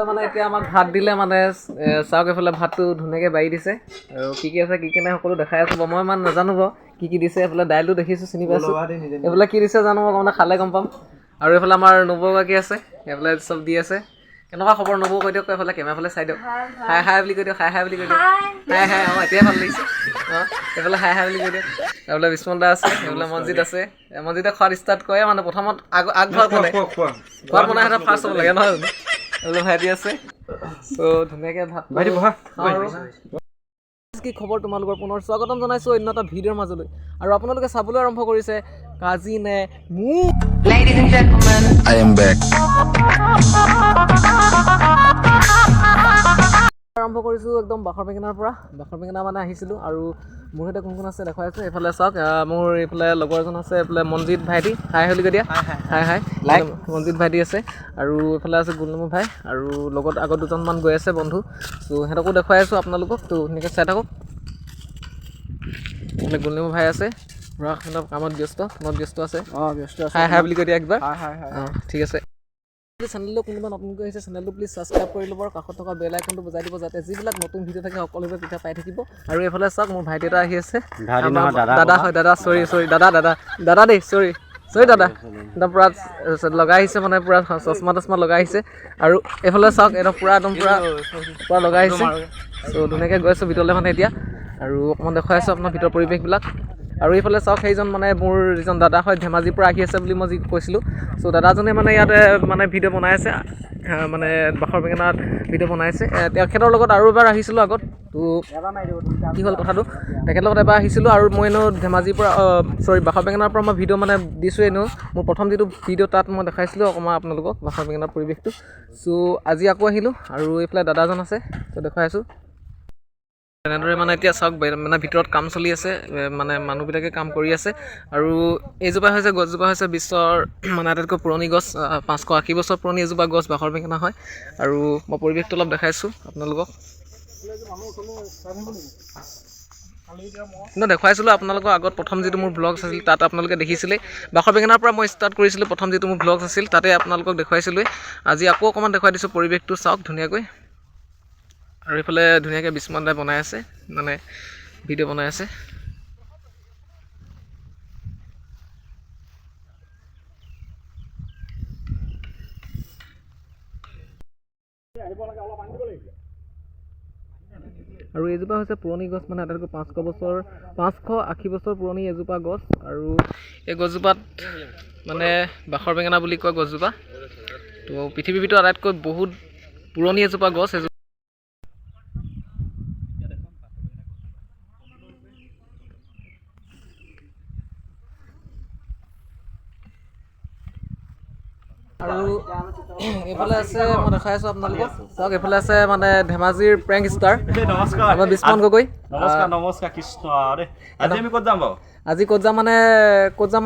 মানে এতিয়া আমাক ভাত দিলে মানে চাওক এফালে ভাতটো ধুনীয়াকৈ বাঢ়ি দিছে আৰু কি আছে কি নাই সকলো দেখাই আছোঁ বাৰু মই ইমান নাজানো বাৰু কি দিছে এইফালে দাইলটো দেখিছোঁ চিনি পাইছোঁ এইফালে কি দিছে জানো মই মানে খালে গম পাম আৰু এইফালে আমাৰ নবৌগৰাকী আছে এইফালে চব দি আছে কেনেকুৱা খবৰ নবৌ কৈ দিয়ক এইফালে কেমেৰাফালে চাই দিয়ক হাই হাই বুলি কৈ দিয়ক হাই হাই বুলি কৈ দিয়ক হাই হাই অঁ এতিয়াই ভাল লাগিছে অঁ এইফালে হাই হাই বুলি কৈ দিয়ক এইফালে বিস্মন দা আছে এইফালে মনজিত আছে মনজিতে খোৱাত ষ্টাৰ্ট কৰে মানে প্ৰথমত আগভাগ মানে খোৱাত বনাই সিহঁতে ফাৰ্ষ্ট হ'ব লাগে নহয় জানো এইফালে ভাইটি আছে চ' ধুনীয়াকৈ ভাত ভাইটি বহা কি খবৰ তোমালোকৰ পুনৰ স্বাগতম জনাইছোঁ অন্য এটা ভিডিঅ'ৰ মাজলৈ আৰু আপোনালোকে চাবলৈ আৰম্ভ কৰিছে কাজি নে মোক I am back. আৰম্ভ কৰিছোঁ একদম বাখৰ বেঙেনাৰ পৰা বাখৰ বেঙেনা মানে আহিছিলোঁ আৰু মোৰ সৈতে কোন কোন আছে দেখুৱাই আছোঁ এইফালে চাওক মোৰ এইফালে লগৰ এজন আছে এইফালে মনজিত ভাইটি হাই হলি কৈ দিয়া হাই হাই লাইক মনজিত ভাইটি আছে আৰু এইফালে আছে গুলনেমু ভাই আৰু লগত আগত দুজনমান গৈ আছে বন্ধু ত' সিহঁতকো দেখুৱাই আছোঁ আপোনালোকক ত' ধুনীয়াকৈ চাই থাকক এইফালে গুলনেমু ভাই আছে পুৰা কামত ব্যস্ত আছে অঁ ব্যস্ত আছে হাই হাই বুলি কৈ দিয়া একবাৰ হাই অঁ ঠিক আছে চেনেলটো কোনোবা নতুনকৈ আহিছে চেনেলটো প্লিজ ছাবস্ক্ৰাইব কৰি ল'ব আৰু কাষত থকা বেল আইকনটো বজাই দিব যাতে যিবিলাক নতুন ভিডিঅ' থাকে সকলোৱে পিঠা পাই থাকিব আৰু এইফালে চাওক মোৰ ভাইটি এটা আহি আছে দাদা হয় দাদা চৰি দাদা দেই চৰি দাদা একদম পূৰা লগাই আহিছে মানে পূৰা চশমা লগাই আহিছে আৰু এইফালে চাওক একদম পূৰা লগাই আহিছে চ' ধুনীয়াকৈ গৈ আছোঁ ভিতৰলৈ মানে এতিয়া আৰু অকণমান দেখুৱাই আছোঁ আপোনাৰ ভিতৰৰ পৰিৱেশবিলাক আৰু এইফালে চাওক সেইজন মানে মোৰ যিজন দাদা হয় ধেমাজিৰ পৰা আহি আছে বুলি মই যি কৈছিলোঁ চ' দাদাজনে মানে ইয়াতে মানে ভিডিঅ' বনাই আছে মানে বাখৰ বেঙেনাত ভিডিঅ' বনাই আছে তেখেতৰ লগত আৰু এবাৰ আহিছিলোঁ আগত তো কি হ'ল কথাটো তেখেতৰ লগত এবাৰ আহিছিলোঁ আৰু মই এনেও ধেমাজিৰ পৰা বাখৰ বেঙেনাৰ পৰা মই ভিডিঅ' মানে দিছোঁ এনেও মোৰ প্ৰথম যিটো ভিডিঅ' তাত মই দেখাইছিলোঁ অকণমান আপোনালোকক বাখৰ বেঙেনাৰ পৰিৱেশটো চ' আজি আকৌ আহিলোঁ আৰু এইফালে দাদাজন আছে ত' দেখুৱাই আছোঁ তেনেদৰে মানে এতিয়া চাওক মানে ভিতৰত কাম চলি আছে মানে মানুহবিলাকে কাম কৰি আছে আৰু এইজোপা হৈছে গছজোপা হৈছে বিশ্বৰ মানে আটাইতকৈ পুৰণি গছ 580 বছৰ পুৰণি এজোপা গছ বাখৰ বেঙেনা হয় আৰু মই পৰিৱেশটো অলপ দেখাইছোঁ আপোনালোকক কিন্তু দেখুৱাইছিলোঁ আপোনালোকৰ আগত প্ৰথম যিটো মোৰ ব্লগছ আছিল তাত আপোনালোকে দেখিছিলে বাখৰ বেঙেনাৰ পৰা মই ষ্টাৰ্ট কৰিছিলোঁ প্ৰথম যিটো মোৰ ব্লগছ আছিল তাতে আপোনালোকক দেখুৱাইছিলোঁৱে আজি আকৌ অকণমান দেখুৱাই দিছোঁ পৰিৱেশটো চাওক ধুনীয়াকৈ আৰু এইফালে ধুনীয়াকৈ বিস্মন দাই বনাই আছে মানে ভিডিঅ' বনাই আছে আৰু এইজোপা হৈছে পুৰণি গছ মানে আটাইতকৈ 580 বছৰ পুৰণি এজোপা গছ আৰু এই গছজোপাত মানে বাখৰ বেঙেনা বুলি কয় গছজোপা তো পৃথিৱীৰ ভিতৰত আটাইতকৈ বহুত পুৰণি এজোপা গছ আৰু এইফালে আছে মই দেখাই আছোঁ আপোনালোকক চাওক এইফালে আছে মানে ধেমাজিৰ প্ৰেংক ষ্টাৰ আমাৰ বিস্মন গগৈ নমস্কাৰ কৃষ্ণ আজি আমি ক'ত যাম বাৰু আজি ক'ত যাম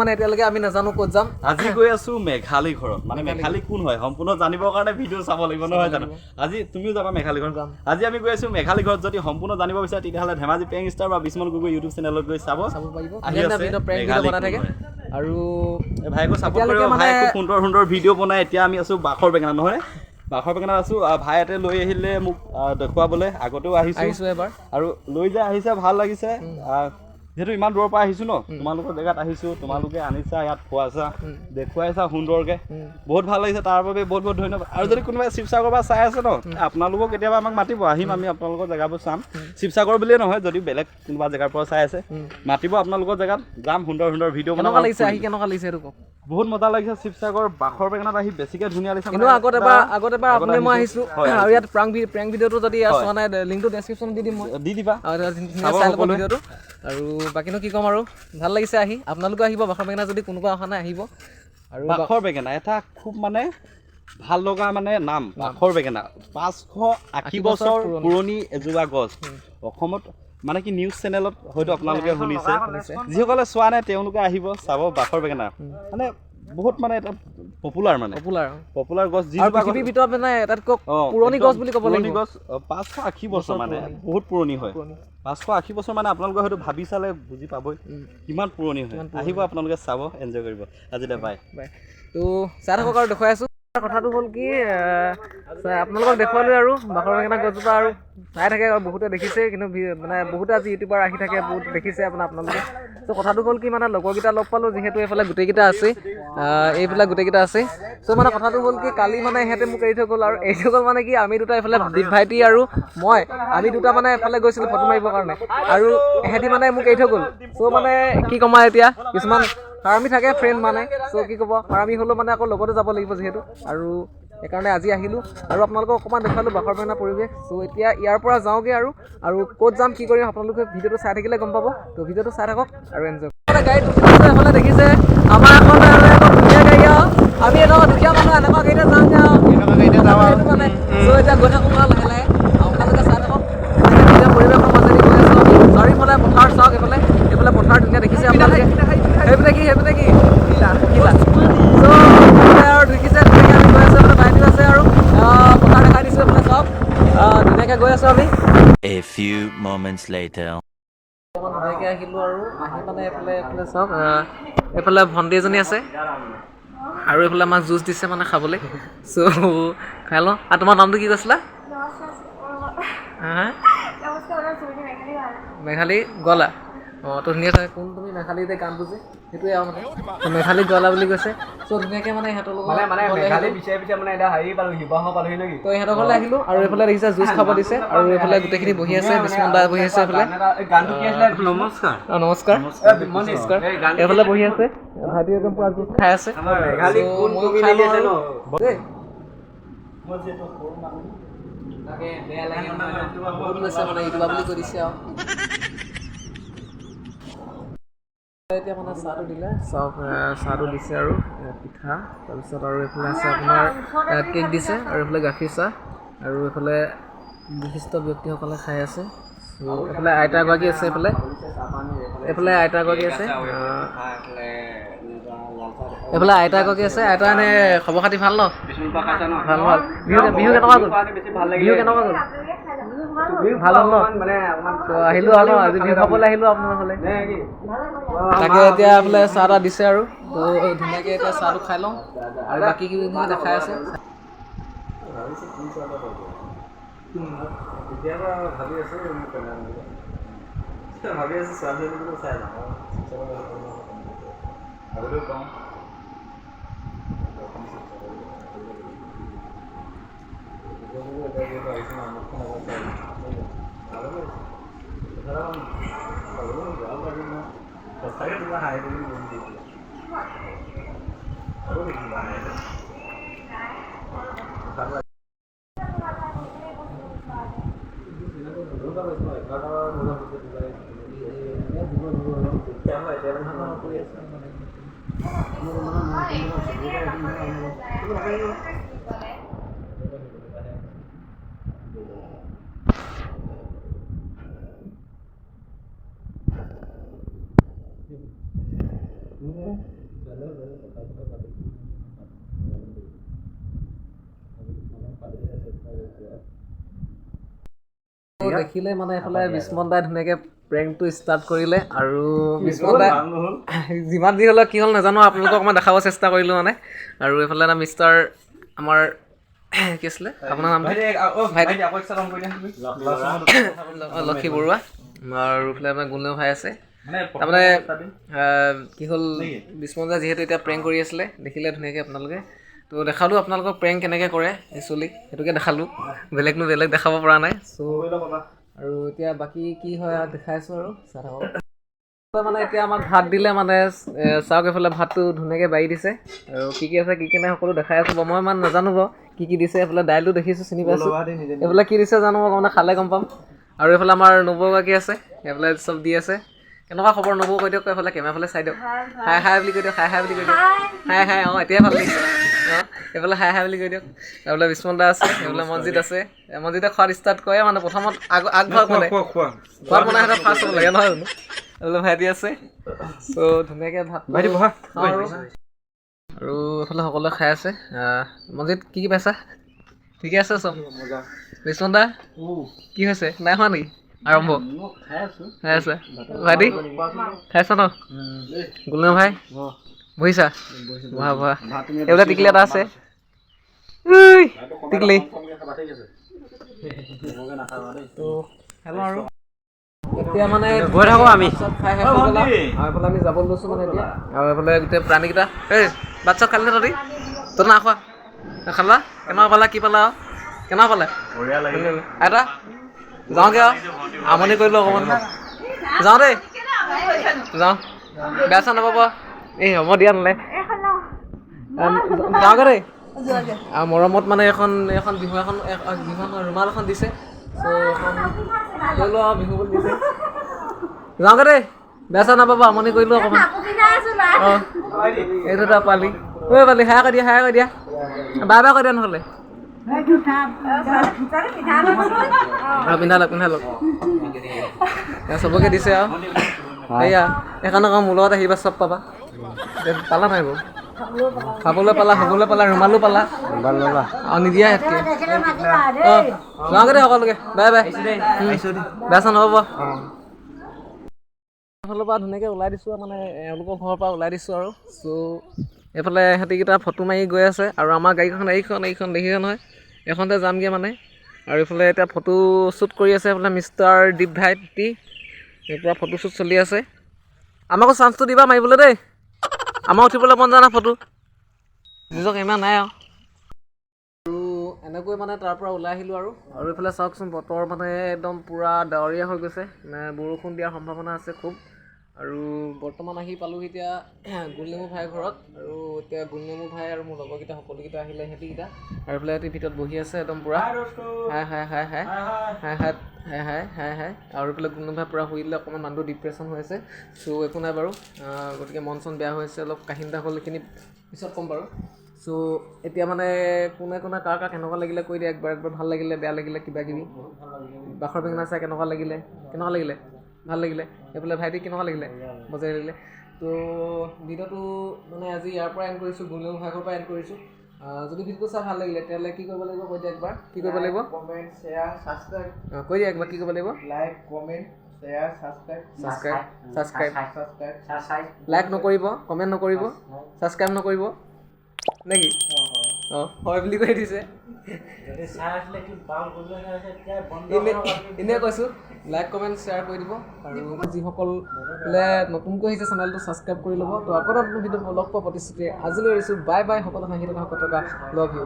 মানে এতিয়ালৈকে আমি নাজানো ক'ত যাম আজি গৈ আছোঁ মেঘালী ঘৰত মানে মেঘালী কোন হয় সম্পূৰ্ণ জানিবৰ কাৰণে ভিডিঅ' চাব লাগিব নহয় জানো আজি তুমিও যাবা মেঘালী ঘৰত আজি আমি গৈ আছোঁ মেঘালী ঘৰত যদি সম্পূৰ্ণ জানিব বিচাৰে তেতিয়াহ'লে ধেমাজি প্ৰেংক ষ্টাৰ বা বিস্মন গগৈ ইউটিউব চেনেলত গৈ চাব পাৰিব আহি আছে বনাই থাকে আৰু ভাইকো ছাপোৰ্ট কৰিব ভাই খুব সুন্দৰ ভিডিঅ' বনাই এতিয়া আমি আছোঁ বাখৰ বেঙেনা নহয় বাখৰ বেঙেনাত আছোঁ ভাই ইয়াতে লৈ আহিলে মোক দেখুৱাবলৈ আগতেও আহিছোঁ এবাৰ আৰু লৈ যাই আহিছে ভাল লাগিছে যিহেতু ইমান দূৰৰ পৰা আহিছোঁ ন তোমালোকৰ জেগাত আহিছোঁ তোমালোকে আনিছা ইয়াত খোৱাইছা দেখুৱাইছা সুন্দৰকৈ বহুত ভাল লাগিছে তাৰ বাবে বহুত বহুত ধন্যবাদ আৰু যদি কোনোবাই শিৱসাগৰৰ পৰা চাই আছে ন আপোনালোকক কেতিয়াবা আমাক মাতিব আহিম আমি আপোনালোকৰ জেগাবোৰ চাম শিৱসাগৰ বুলিয়ে নহয় যদি বেলেগ কোনোবা জেগাৰ পৰা চাই আছে মাতিব আপোনালোকৰ জেগাত যাম সুন্দৰ ভিডিঅ' কেনেকুৱা লাগিছে সেইটো কওক বহুত মজা লাগিছে শিৱসাগৰ বাখৰ বেঙেনাত আহি বেছিকৈ ধুনীয়া লাগিছে কিন্তু আগত এবাৰ আপুনি মই আহিছোঁ আৰু ইয়াত প্ৰেংক ভিডিঅ'টো যদি চোৱা নাই লিংকটো ডেছক্ৰিপশ্যনত দি দিম মই দি দিবা চাই ল'ব ভিডিঅ'টো আৰু বাকীনো কি ক'ম আৰু ভাল লাগিছে আহি আপোনালোকে আহিব বাখৰ বেঙেনা যদি কোনোবা অহা নাই আহিব আৰু বাখৰ বেঙেনা এটা খুব মানে ভাল লগা মানে নাম বাখৰ বেঙেনা 580 বছৰ পুৰণি এজোপা গছ অসমত মানে কি নিউজ চেনেলত হয়তো আপোনালোকে শুনিছে যিসকলে চোৱা নাই তেওঁলোকে আহিব চাব বাখৰ বেঙেনা মানে বহুত মানে এটা পপুলাৰ গছ পৃথিৱীৰ ভিতৰত মানে আটাইতকৈ পুৰণি গছ বুলি ক'ব লাগিব গছ 580 বছৰ মানে বহুত পুৰণি হয় 580 বছৰ মানে আপোনালোকে হয়তো ভাবি চালে বুজি পাবই কিমান পুৰণি হয় আহিব আপোনালোকে চাব এনজয় কৰিব আজিলৈ বাই তো চাই থাকক আৰু দেখুৱাই আছোঁ কথাটো হ'ল কি আপোনালোকক দেখুৱালোঁ আৰু বাখৰ বেঙেনা গছজোপা আৰু চাই থাকে আৰু বহুতে দেখিছে কিন্তু মানে বহুতে আজি ইউটিউবাৰ আহি থাকে বহুত দেখিছে আপোনালোকে ত' কথাটো হ'ল কি মানে লগৰকেইটা লগ পালোঁ যিহেতু এইফালে গোটেইকেইটা আছে এইবিলাক গোটেইকেইটা আছে চ' মানে কথাটো হ'ল কি কালি মানে সিহঁতে মোক এৰি থৈ গ'ল আৰু এৰি থৈ গ'ল মানে কি আমি দুটা এইফালে দীপ ভাইটি আৰু আমি দুটা মানে এফালে গৈছিলোঁ ফটো মাৰিবৰ কাৰণে আৰু সিহঁতি মানে মোক এৰি থৈ গ'ল চ' মানে কি ক'ম আৰু এতিয়া কিছুমান হাৰামি থাকে ফ্ৰেণ্ড মানে চ' কি ক'ব হাৰামি হ'লেও মানে আকৌ লগতে যাব লাগিব যিহেতু আৰু সেইকাৰণে আজি আহিলোঁ আৰু আপোনালোকক অকণমান দেখুৱালোঁ বাখৰ বেঙেনা পৰিৱেশ চ' এতিয়া ইয়াৰ পৰা যাওঁগৈ আৰু ক'ত যাম কি কৰিম আপোনালোকে ভিডিঅ'টো চাই থাকিলে গম পাব ত' ভিডিঅ'টো চাই থাকক আৰু এনজয় গাড়ীত এফালে দেখিছে আমাৰ এখন ধুনীয়া গাড়ী আৰু আমি এনেকুৱা দুখীয়া মানুহ এনেকুৱা গাড়ীতে যাওঁগৈ আৰু মানে চ' এতিয়া গৈ থাকোঁ আৰু লাহে লাহে আপোনালোকে চাই থাকক ধুনীয়া পৰিৱেশৰ মাজেদি গৈ আছোঁ আমি চাৰিওফালে পথাৰ চাওক এইফালে পথাৰ ধুনীয়া দেখিছে আপোনালোকে সেইপিনে কি কিলা আৰু দেখিছে ধুনীয়াকৈ আমি গৈ আছোঁ এইফালে বাইদেউ আছে আৰু পথাৰ দেখাই দিছোঁ এইফালে চাওক ধুনীয়াকৈ গৈ আছোঁ আমি A few moments later. ধুনীয়াকৈ আহিলোঁ আৰু আহি মানে এইফালে চাওক এইফালে ভণ্টি এজনী আছে আৰু এইফালে আমাক জুচ দিছে মানে খাবলৈ চ' খাই লওঁ আৰু তোমাৰ নামটো কি কৈছিলা মেঘালী গলা অঁ তো ধুনীয়াকৈ কোন তুমি মেঘালীতে গানটো যে সেইটোৱে আৰু মানে মেঘালী গলা বুলি কৈছে চ' ধুনীয়াকৈ মানে সিহঁতৰ লগত তো সিহঁতৰ ঘৰলৈ আহিলোঁ আৰু এইফালে দেখিছে জুচ খাব দিছে আৰু এইফালে গোটেইখিনি বহি আছে বিস্মন দা বহি আছে এইফালে নমস্কাৰ এইফালে বহি আছে ভাইটি একদম পুৰা জুচ খাই আছে তাকে বেয়া লাগে বহুত লৈছে মানে ইউটিউবাৰ বুলি কৈ দিছে আৰু এতিয়া মানে চাহটো দিলে চাহটো দিছে আৰু পিঠা তাৰপিছত আৰু এইফালে আছে আপোনাৰ কেক দিছে আৰু এইফালে গাখীৰ চাহ আৰু এইফালে বিশিষ্ট ব্যক্তিসকলে খাই আছে এইফালে আইতা এগৰাকী আছে আইতা এনে খবৰ খাতি ভাল ন ভাল বিহু কেনেকুৱা গ'ল ভাল হ'ল ন আহিলোঁ আৰু আজি বিহু খাবলৈ আহিলোঁ আপোনাৰ ঘৰলৈ তাকে এতিয়া এইফালে চাহ তাহ দিছে আৰু ধুনীয়াকৈ এতিয়া চাহটো খাই লওঁ আৰু বাকী কিখিনি দেখাই আছে দেখিলে মানে এইফালে বিস্মন দাই ধুনীয়াকৈ প্ৰেংকটো ষ্টাৰ্ট কৰিলে আৰু বিস্মন দাই যিমান যি হ'লেও কি হ'ল নাজানো আপোনালোকক অকণমান দেখাব চেষ্টা কৰিলোঁ মানে আৰু এইফালে এটা মিষ্টাৰ আমাৰ কি আছিলে আপোনাৰ নামটো লক্ষী বৰুৱা আৰু এইফালে আপোনাৰ গুণলেও ভাই আছে তাৰমানে কি হ'ল বিস্মন দাই যিহেতু এতিয়া প্ৰেংক কৰি আছিলে দেখিলে ধুনীয়াকৈ আপোনালোকে তো দেখালোঁ আপোনালোকক প্ৰেংক কেনেকৈ কৰে একচুৱেলি সেইটোকে দেখালোঁ বেলেগ দেখাব পৰা নাই চ' আৰু এতিয়া বাকী কি হয় দেখাইছোঁ আৰু চাই থাকক মানে এতিয়া আমাক ভাত দিলে মানে চাওক এইফালে ভাতটো ধুনীয়াকৈ বাঢ়ি দিছে আৰু কি আছে কি নাই সকলো দেখাই আছোঁ বাৰু মই ইমান নাজানো বাৰু কি দিছে এইফালে দাইলটো দেখিছোঁ চিনি পাইছোঁ এইফালে কি দিছে জানো মানে খালে গম পাম আৰু এইফালে আমাৰ নবৌগৰাকী আছে এইফালে চব দি আছে কেনেকুৱা খবৰ নবৌ কৈ দিয়ক এইফালে কেমেৰা ফালে চাই দিয়ক হাই বুলি কৈ দিয়ক হাই বুলি কৈ দিয়ক হাই অঁ এতিয়াই ভাল লাগিছে অঁ এইফালে হাই বুলি কৈ দিয়ক এইফালে বিস্মন দা আছে এইফালে মনজিত আছে মনজিতে খোৱাত ষ্টাৰ্ট কৰে মানে প্ৰথমত আগভাগ মানে খোৱাত মানে সিহঁতৰ ফাৰ্ষ্ট হ'ব লাগে নহয় জানো এইফালে ভাইটি আছে চ' ধুনীয়াকৈ ভাত খাওঁ আৰু এইফালে সকলোৱে খাই আছে মনজিত কি পাইছা ঠিকে আছে চব বিস্মন দা কি হৈছে নাই খোৱা নেকি আৰম্ভ খাই আছে ভাইটি খাইছ ন গুলনে ভাই বহিছা বহা এইবিলাক টিকলি এটা আছে টিকলি তো হেল্ল' আৰু এতিয়া মানে গৈ থাকোঁ আমি চব খাই শেষ হৈ গ'ল আৰু এইফালে আমি যাব লৈছোঁ মানে এতিয়া আৰু এইফালে গোটেই প্ৰাণীকেইটা এই ভাত চাত খালি নে তহঁতি তই নাখোৱা খালা কেনেকুৱা পালা কি পালা আৰু কেনেকুৱা পালে আইতা যাওঁগৈ আৰু আমনি কৰিলোঁ অকণমান যাওঁ দেই যাওঁ বেয়া চেয়া নাপাব এই হ'ব দিয়া নহ'লে যাওঁগৈ দেই আৰু মৰমত মানে এখন বিহু এখন ৰুমাল এখন দিছে চ' এখন লৈ লোৱা আৰু বিহু বুলি দিছে যাওঁগৈ দেই বেয়া চেয়া নাপাব আমনি কৰিলোঁ অকণমান অঁ এইটো এটা পালি ঐ পালি হাই কৰি দিয়া বাই বাই কৰি দিয়া নহ'লে পিন্ধা লওক চবকে দিছে আৰু সেয়া সেইকাৰণে আকৌ মোৰ লগত আহিবা চব পাবা পালা নাই বাৰু খাবলৈ পালা শুবলৈ পালা ৰুমালো পালা আৰু নিদিয়া সেতকৈ অঁ যাওঁগৈ দেই সকলোকে বাই বাই বেয়া চেয়া নহ'ব ফালৰ পৰা ধুনীয়াকৈ ওলাই দিছোঁ মানে এওঁলোকৰ ঘৰৰ পৰা ওলাই দিছোঁ আৰু চ' এইফালে সিহঁতিকেইটা ফটো মাৰি গৈ আছে আৰু আমাৰ গাড়ীখন এইখন দেখিছে নহয় এইখনতে যামগৈ মানে আৰু এইফালে এতিয়া ফটো শ্বুট কৰি আছে এইফালে মিষ্টাৰ দীপ ভাইটি পূৰা ফটো শ্বুট চলি আছে আমাকো চান্সটো দিবা মাৰিবলৈ দেই আমাৰ উঠিবলৈ মন যায় না ফটো নিজক ইমান নাই আৰু এনেকৈ মানে তাৰ পৰা ওলাই আহিলোঁ আৰু এইফালে চাওকচোন বতৰ মানে একদম পূৰা ডাৱৰীয়া হৈ গৈছে মানে বৰষুণ দিয়াৰ সম্ভাৱনা আছে খুব আৰু বৰ্তমান আহি পালোঁহি এতিয়া গুলনেমু ভাইৰ ঘৰত আৰু এতিয়া গুলনেমু ভাই আৰু মোৰ লগৰকেইটা সকলোকেইটা আহিলে সিহঁতিকেইটা আৰু এইফালে সিহঁতি ভিতৰত বহি আছে একদম পূৰা হাই আৰু এইফালে গুলনেমু ভাই পূৰা শুই দিলে অকণমান মানুহটো ডিপ্ৰেশ্যন হৈ আছে চ' একো নাই বাৰু গতিকে মন চন বেয়া হৈ আছে অলপ কাহিনী এটা হ'ল এইখিনি পিছত ক'ম বাৰু চ' এতিয়া মানে কোনে কাৰ কেনেকুৱা লাগিলে কৈ দিয়ে একবাৰ ভাল লাগিলে বেয়া লাগিলে কিবা কিবি বাখৰ বেঙেনা চাই কেনেকুৱা লাগিলে ভাল লাগিলে এইফালে ভাইটি কেনেকুৱা লাগিলে মজাই লাগিলে তো ভিডিঅ'টো মানে আজি ইয়াৰ পৰা এণ্ড কৰিছোঁ গুলনেমু ভাগৰ পৰা এণ্ড কৰিছোঁ যদি ভিডিঅ'টো চাই ভাল লাগিলে তেতিয়াহ'লে কি কৰিব লাগিব কৈ দিয়া একবাৰ কি কৰিব লাগিব কমেণ্ট শ্বেয়াৰ ছাবস্ক্ৰাইব কৈ দিয়া একবাৰ কি কৰিব লাগিব like comment share subscribe like নকৰিব কমেণ্ট নকৰিব ছাবস্ক্ৰাইব নকৰিব নেকি অঁ হয় বুলি কৈ দিছে এনেই কৈছোঁ লাইক কমেণ্ট শ্বেয়াৰ কৰি দিব আৰু যিসকলে নতুনকৈ আহিছে চেনেলটো ছাবস্ক্ৰাইব কৰি ল'ব তো আকৌ নতুন ভিডিঅ'ত লগ পোৱা প্ৰতিশ্ৰুতি আজিলৈ এৰিছোঁ বাই বাই সকলো হাঁহি থকা লভ ইউ